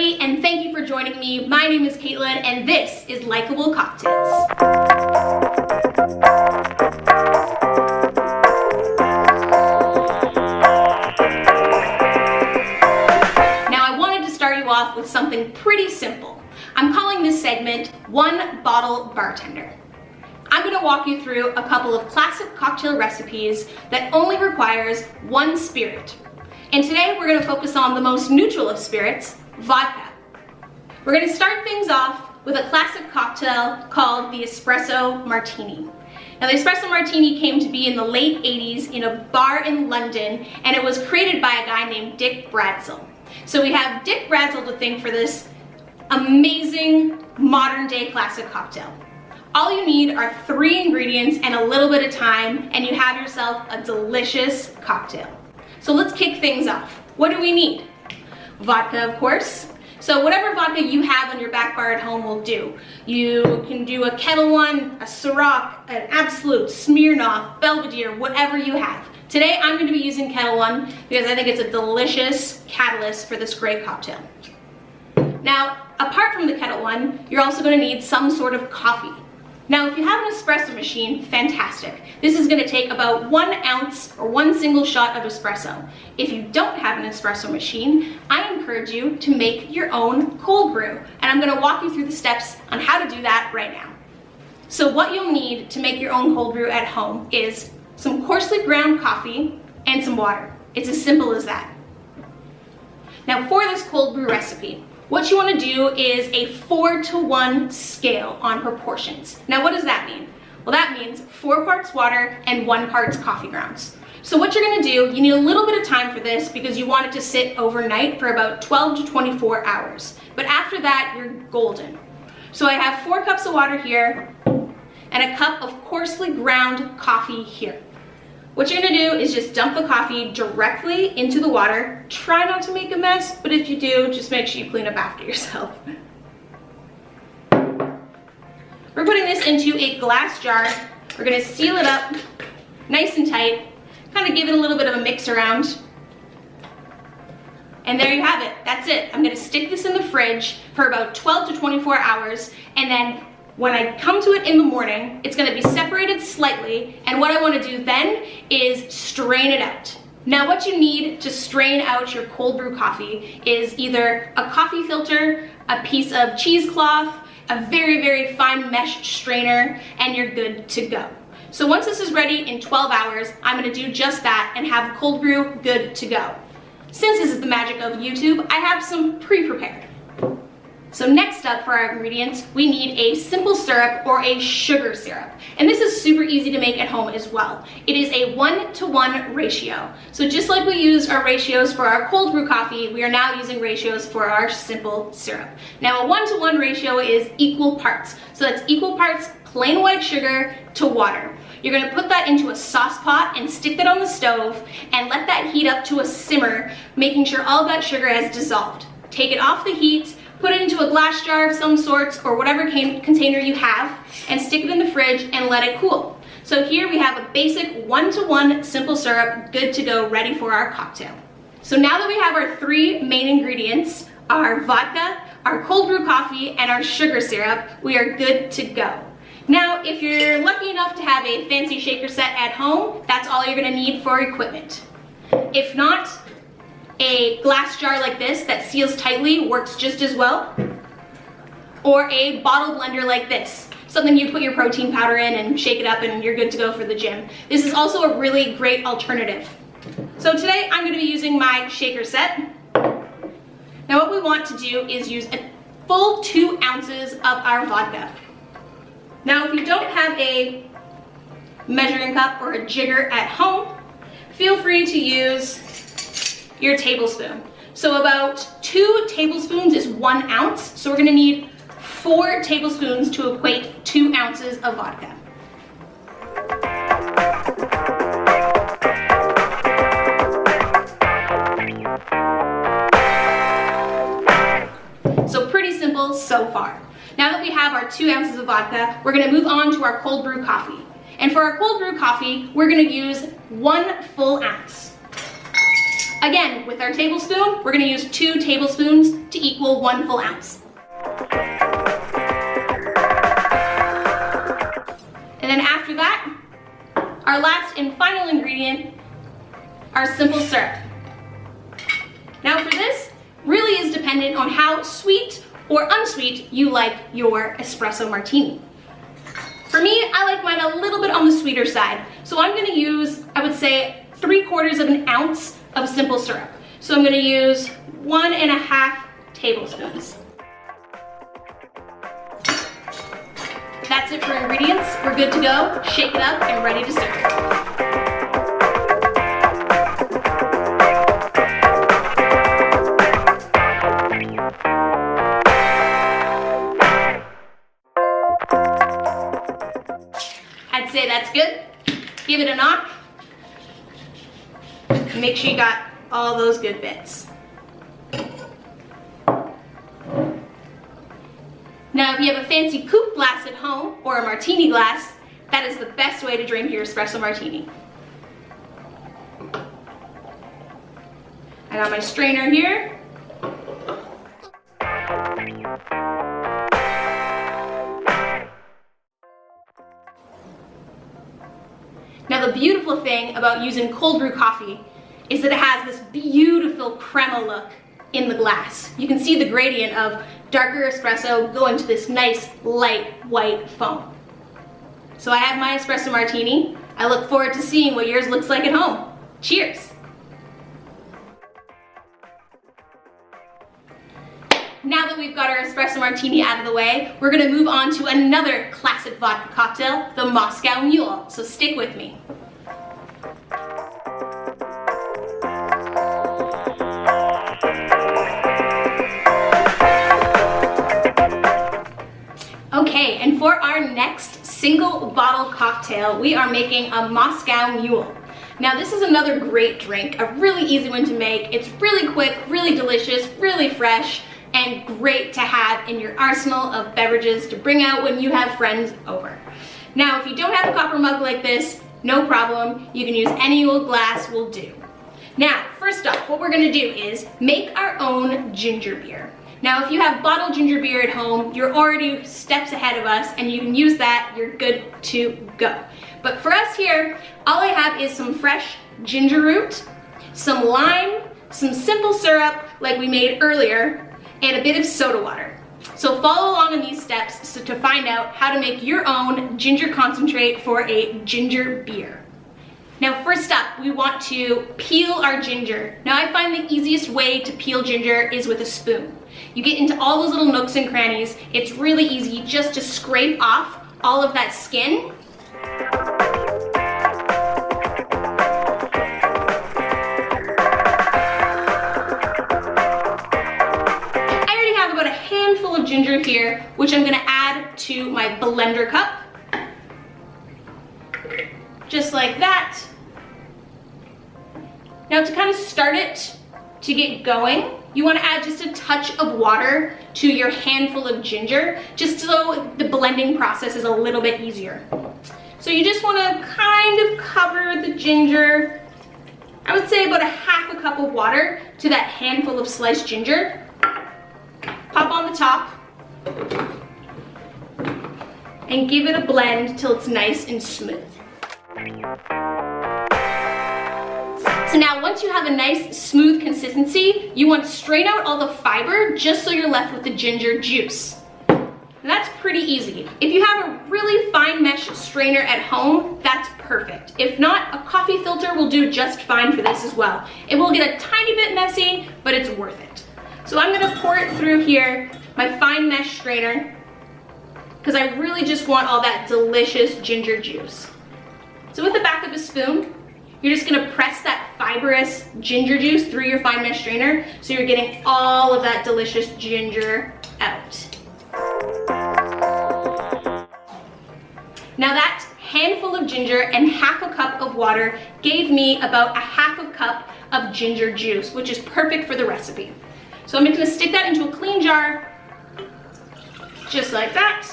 everybody, and thank you for joining me. My name is Caitlin, and this is Likeable Cocktails. Now, I wanted to start you off with something pretty simple. I'm calling this segment One Bottle Bartender. I'm going to walk you through a couple of classic cocktail recipes that only requires one spirit. And today we're going to focus on the most neutral of spirits, vodka. We're going to start things off with a classic cocktail called the Espresso Martini. Now, the Espresso Martini came to be in the late 80s in a bar in London, and it was created by a guy named Dick Bradsell. So we have Dick Bradsell to thank for this amazing modern day classic cocktail. All you need are 3 ingredients and a little bit of time, and you have yourself a delicious cocktail. So let's kick things off. What do we need? Vodka, of course. So whatever vodka you have on your back bar at home will do. You can do a Kettle One, a Ciroc, an Absolute, Smirnoff, Belvedere, whatever you have. Today I'm going to be using Kettle One because I think it's a delicious catalyst for this great cocktail. Now, apart from the Kettle One, you're also going to need some sort of coffee. Now, if you have an espresso machine, fantastic. This is going to take about 1 ounce or 1 single shot of espresso. If you don't have an espresso machine, I encourage you to make your own cold brew. And I'm going to walk you through the steps on how to do that right now. So what you'll need to make your own cold brew at home is some coarsely ground coffee and some water. It's as simple as that. Now, for this cold brew recipe, what you want to do is a 4-to-1 scale on proportions. Now, what does that mean? Well, that means 4 parts water and 1 part coffee grounds. So what you're going to do, you need a little bit of time for this because you want it to sit overnight for about 12 to 24 hours. But after that, you're golden. So I have 4 cups of water here and a cup of coarsely ground coffee here. What you're going to do is just dump the coffee directly into the water. Try not to make a mess, but if you do, just make sure you clean up after yourself. We're putting this into a glass jar. We're going to seal it up nice and tight, kind of give it a little bit of a mix around. And there you have it. That's it. I'm going to stick this in the fridge for about 12 to 24 hours, and then when I come to it in the morning, it's going to be separated slightly, and what I want to do then is strain it out. Now, what you need to strain out your cold brew coffee is either a coffee filter, a piece of cheesecloth, a very, very fine mesh strainer, and you're good to go. So once this is ready in 12 hours, I'm going to do just that and have cold brew good to go. Since this is the magic of YouTube, I have some pre-prepared. So next up for our ingredients, we need a simple syrup or a sugar syrup. And this is super easy to make at home as well. It is a 1-to-1 ratio. So just like we use our ratios for our cold brew coffee, we are now using ratios for our simple syrup. Now, a 1-to-1 ratio is equal parts. So that's equal parts plain white sugar to water. You're going to put that into a sauce pot and stick that on the stove and let that heat up to a simmer, making sure all of that sugar has dissolved. Take it off the heat, put it into a glass jar of some sorts or whatever container you have, and stick it in the fridge and let it cool. So here we have a basic 1-to-1 simple syrup good to go, ready for our cocktail. So now that we have our 3 main ingredients, our vodka, our cold brew coffee, and our sugar syrup, we are good to go. Now, if you're lucky enough to have a fancy shaker set at home, that's all you're going to need for equipment. If not, a glass jar like this that seals tightly works just as well, or a bottle blender like this, something you put your protein powder in and shake it up and you're good to go for the gym. This is also a really great alternative. So today I'm going to be using my shaker set. Now what we want to do is use a full 2 ounces of our vodka. Now if you don't have a measuring cup or a jigger at home, feel free to use your tablespoon. So about 2 tablespoons is 1 ounce. So we're going to need 4 tablespoons to equate 2 ounces of vodka. So pretty simple so far. Now that we have our 2 ounces of vodka, we're going to move on to our cold brew coffee. And for our cold brew coffee, we're going to use 1 full ounce. Again, with our tablespoon, we're gonna use 2 tablespoons to equal 1 full ounce. And then after that, our last and final ingredient, our simple syrup. Now for this, really is dependent on how sweet or unsweet you like your espresso martini. For me, I like mine a little bit on the sweeter side. So I'm gonna use, I would say, 3/4 ounce of simple syrup. So I'm gonna use 1.5 tablespoons. That's it for ingredients. We're good to go. Shake it up and ready to serve. I'd say that's good. Give it a knock. Make sure you got all those good bits. Now, if you have a fancy coupe glass at home or a martini glass, that is the best way to drink your espresso martini. I got my strainer here. Now, the beautiful thing about using cold brew coffee is that it has this beautiful crema look in the glass. You can see the gradient of darker espresso going to this nice light white foam. So I have my espresso martini. I look forward to seeing what yours looks like at home. Cheers. Now that we've got our espresso martini out of the way, we're gonna move on to another classic vodka cocktail, the Moscow Mule. So stick with me. Okay, and for our next single bottle cocktail, we are making a Moscow Mule. Now this is another great drink, a really easy one to make. It's really quick, really delicious, really fresh, and great to have in your arsenal of beverages to bring out when you have friends over. Now, if you don't have a copper mug like this, no problem. You can use any old glass will do. Now, first off, what we're gonna do is make our own ginger beer. Now, if you have bottled ginger beer at home, you're already steps ahead of us and you can use that, you're good to go. But for us here, all I have is some fresh ginger root, some lime, some simple syrup like we made earlier, and a bit of soda water. So follow along in these steps to find out how to make your own ginger concentrate for a ginger beer. Now first up, we want to peel our ginger. Now I find the easiest way to peel ginger is with a spoon. You get into all those little nooks and crannies. It's really easy just to scrape off all of that skin. Of ginger here, which I'm gonna add to my blender cup. Just like that. Now to kind of start it, to get going, you wanna add just a touch of water to your handful of ginger, just so the blending process is a little bit easier. So you just wanna kind of cover the ginger, I would say about a half a cup of water to that handful of sliced ginger. Pop on the top and give it a blend till it's nice and smooth. So now once you have a nice smooth consistency, you want to strain out all the fiber just so you're left with the ginger juice. And that's pretty easy. If you have a really fine mesh strainer at home, that's perfect. If not, a coffee filter will do just fine for this as well. It will get a tiny bit messy, but it's worth it. So I'm gonna pour it through here, my fine mesh strainer, because I really just want all that delicious ginger juice. So with the back of a spoon, you're just gonna press that fibrous ginger juice through your fine mesh strainer so you're getting all of that delicious ginger out. Now that handful of ginger and half a cup of water gave me about a half a cup of ginger juice, which is perfect for the recipe. So I'm gonna stick that into a clean jar, just like that.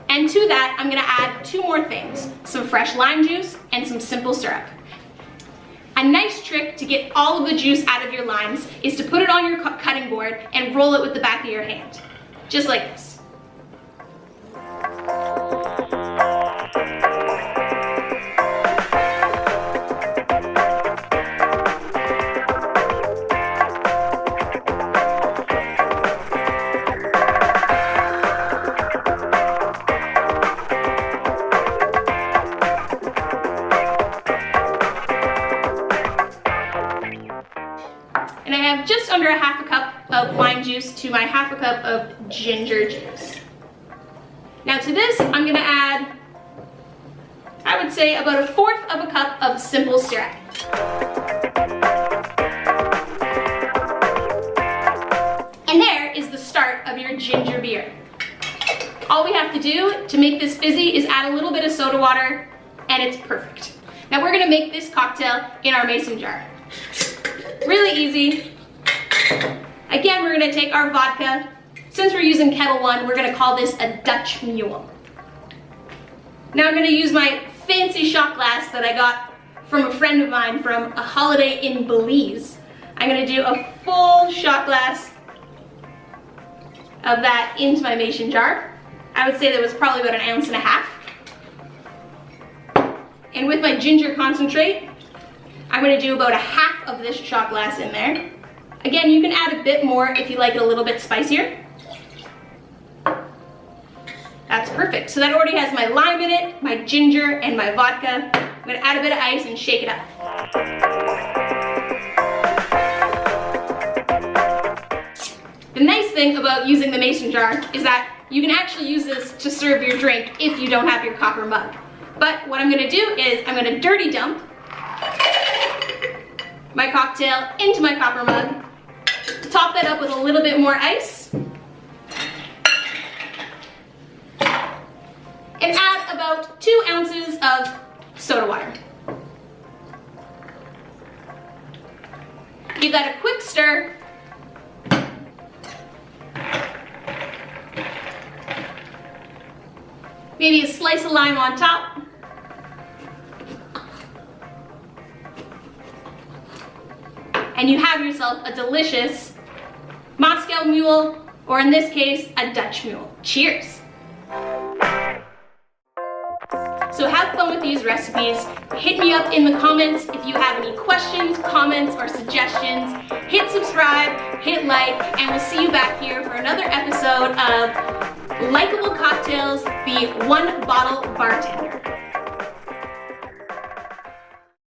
And to that, I'm gonna add 2 more things, some fresh lime juice and some simple syrup. A nice trick to get all of the juice out of your limes is to put it on your cutting board and roll it with the back of your hand, just like this. And I have just under a half a cup of lime juice to my half a cup of ginger juice. Now to this, I'm gonna add, I would say, about 1/4 of a cup of simple syrup. And there is the start of your ginger beer. All we have to do to make this fizzy is add a little bit of soda water, and it's perfect. Now we're gonna make this cocktail in our mason jar. Really easy. Again, we're gonna take our vodka. Since we're using Kettle One, we're gonna call this a Dutch Mule. Now I'm gonna use my fancy shot glass that I got from a friend of mine from a holiday in Belize. I'm gonna do a full shot glass of that into my mason jar. I would say that was probably about 1.5 ounces. And with my ginger concentrate, I'm gonna do about 1/2 of this shot glass in there. Again, you can add a bit more if you like it a little bit spicier. That's perfect. So that already has my lime in it, my ginger, and my vodka. I'm gonna add a bit of ice and shake it up. The nice thing about using the mason jar is that you can actually use this to serve your drink if you don't have your copper mug. But what I'm gonna do is I'm gonna dirty dump my cocktail into my copper mug, top that up with a little bit more ice, and add about 2 ounces of soda water. Give that a quick stir. Maybe a slice of lime on top. And you have yourself a delicious Moscow Mule, or in this case, a Dutch Mule. Cheers! So have fun with these recipes. Hit me up in the comments if you have any questions, comments, or suggestions. Hit subscribe, hit like, and we'll see you back here for another episode of Likeable Cocktails, the One Bottle Bartender.